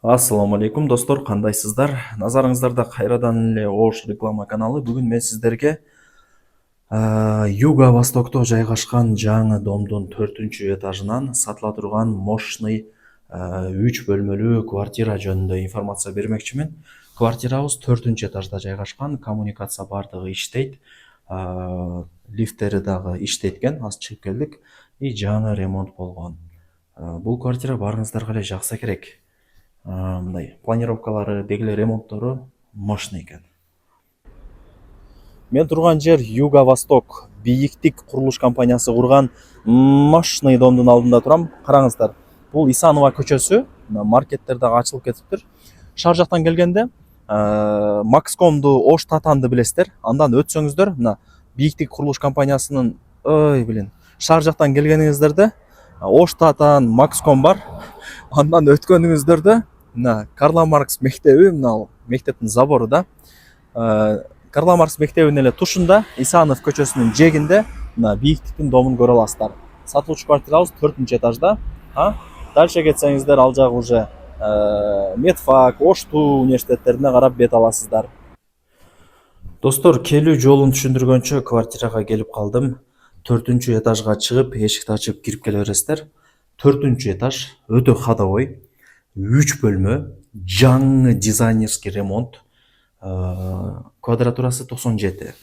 Ассаламу алейкум достор, кандайсыздар? Назарыңыздарда кайрадан эле Ош реклама каналы. Бүгүн мен сиздерге Юго Востокто жайгашкан жаңы домдун 4-этажынан сатыла турган мощный 3 бөлмөлүү квартира жөнүндө информация бермекчимин. Квартирабыз 4-этажда жайгашкан, коммуникация бардыгы иштейт, лифттери дагы иштейт экен, аз чыгып келдик и жаңы ремонт болгон. Бул квартира барыңыздарга эле жакса керек. Мындай планировкалары, дегеле ремонттору мощный экен. Мен турган жер Юго Восток бийиктик курулуш компаниясы курган мощный домдун алдында турам. Караңыздар, бул Исанова көчөсү, маркеттер дагы ачылып кетиптир. Шаар жактан келгенде Макскомду, Ош Татанды билесиздер. Андан өтсөңүздөр, мына бийиктик курулуш компаниясынын шаар жактан келгениңиздерде Ош Татан, Макском бар. Андан өткөнүңүздөрдө мына Карла Маркс мектеби, мына мектептин забору да. Карла Маркс мектебинин эле тушунда, Исанов көчөсүнүн жээгинде мына бийиктиктин домун көрө аласыздар. Сатылуучу квартирабыз 4-этажда. Дальше кетсеңиздер, ал жагы уже Медфак, Ошту университеттерине карап бет аласыздар. Достор, келүү жолун түшүндүргөнчө квартирага келип калдым. 4-этажга чыгып, эшикти ачып кирип келе бересиздер. 4-этаж өтө ходовой, 3 бөлмө, жаңы дизайнерский ремонт. Квадратурасы 97.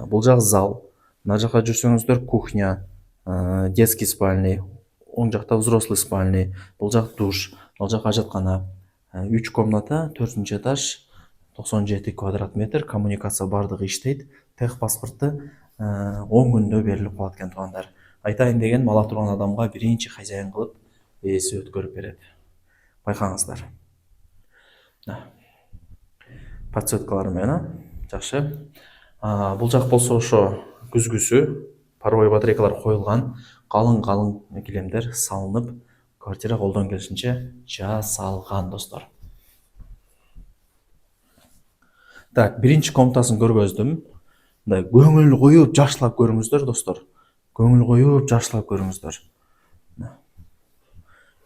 Бул жагы зал. Мына жака жүрсөңүздөр кухня, детский спальный, оң жакта взрослый спальный, бул жак душ, ал жак ажаткана. 3 комната, 4-этаж, 97 квадрат метр, коммуникация бардыгы иштейт. Тех паспорту 10 күндө берилип калат экен туугандар. Айтайын деген ала турган адамга биринчи хозяин кылып ээси өткөрүп берет. Байкаңыздар. Подсветкалар менен, жакшы. Бул жак болсо ошо күзгүсү, паровой батарейкалар коюлган, калың килемдер салынып, квартира колдон келишинче жасалган достор. Так, биринчи комнатасын көргөздүм. Мындай көңүл коюп жакшылап көрүңүздөр достор. Көңүл коюп жакшылап көрүңүздөр.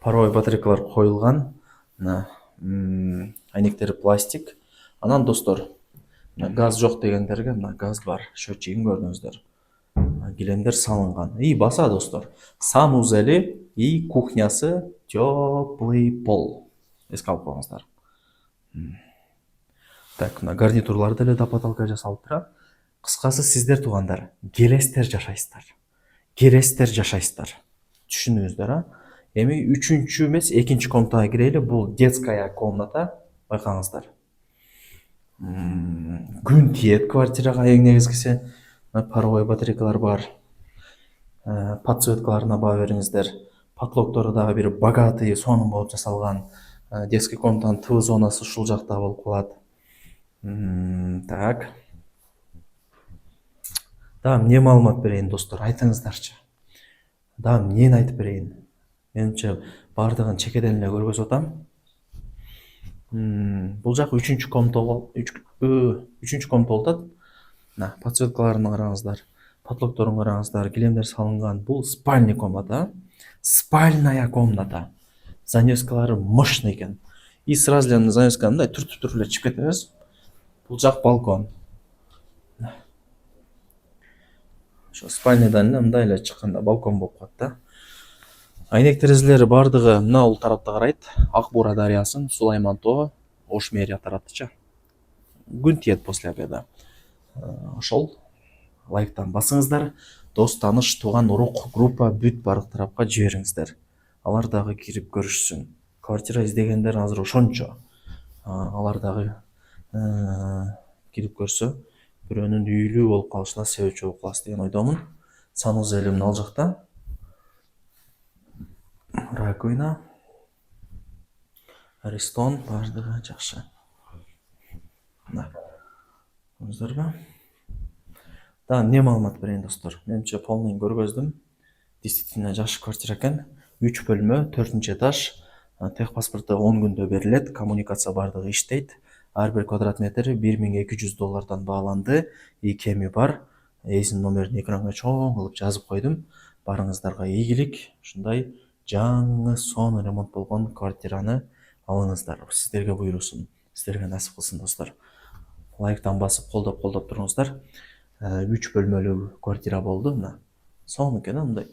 Паровой батарейкалар коюлган, айнектери пластик. Анан достор, газ жок дегендерге мына газ бар, счетчигин көрдүңүздөр. Килемдер салынган. И баса достор, санузели и кухнясы теплый пол. Эске алып коюңуздар. Так, мына гарнитурларды эле потолка жасалыптыр. Кыскасы, сиздер туугандар, келестер жашайсыздар. Түшүнүңүздөр, Эми 3-чү эмес, 2-чи комнатага кирели. Бул детская комната, байкаңыздар. Күн тиет квартирага, эң негизгиси. Паровой батарейкалар бар. Подсветкаларына баа бериңиздер. Потлоктору дагы бир богатый, сонун болуп жасалган. Детский комнатанын тыл зонасы ушул жакта болуп калат. Так. Да, эмне маалымат берейин достор, айтыңыздарчы. Да, эмнени айтып берейин? Менимче бардыгын чекеден эле көргөзүп атам. Бул жак 3-чү комната болуп атат. Подсветкаларын караңыздар, потлокторун караңыздар, килемдер салынган. Бул спальный комната, спальная комната. Занёскалары мощный экен. И сразу эле занёсканы мындай түртүп эле чыгып кетебиз. Бул жак балкон. Ошо спальныйдан эле мындай эле чыкканда балкон болуп калат да. Айнек терезелери бардыгы мына бул тарапта карайт. Ак Бура дарыясын, Сулайман тоо, Ош мэрия тараптыча. Күн тиет после обеда. Ошол лайктан басыңыздар, дос, тааныш, тууган, урук, группа бүт бардык тарапка жибериңиздер. Алар дагы кирип көрүшсүн. Квартира издегендер азыр ошончо. Алар дагы кирип көрсө, бирөөнүн үйлүү болуп калышына себепчи болуп каласы деген ойдомун. Санузелим ал жакта. Раковина, Аристон, бардыгы жакшы. Көрдүңүздөрбү? Да, эмне маалымат берейин достор? Менимче полный көргөздүм. Действительно жакшы квартира экен. 3 бөлмө, 4-этаж. Тех паспорту 10 күндө берилет. Коммуникация бардыгы иштейт. Ар бир квадрат метри $1200 бааланды. И кеми бар. Ээсинин номерин экранга чоң кылып жазып койдум. Барыңыздарга ийгилик. Ушундай жаңы сонун ремонт болгон квартираны алыңыздар. Сіздерге бұйырсын, сіздерге нәсіп қылсын достар. Лайктан басып қолдап тұрыңыздар. 3 бөлмөлүү квартира болды мына. Сонуке да мындай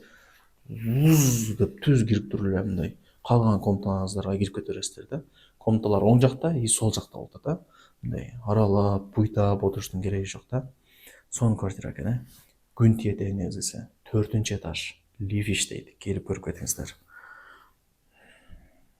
уз деп түз кирип туруп эле мындай калган комнатаңыздарга кирип кетерсиздер да. Комнаталар оң жакта и сол жакта болот да. Мындай аралап, буйтап отуруштун кереги жок да. Сонун квартира экен. Күн тиет негизгиси. 4-этаж. Лифиш дейт. Келип көрүп кетиңиздер.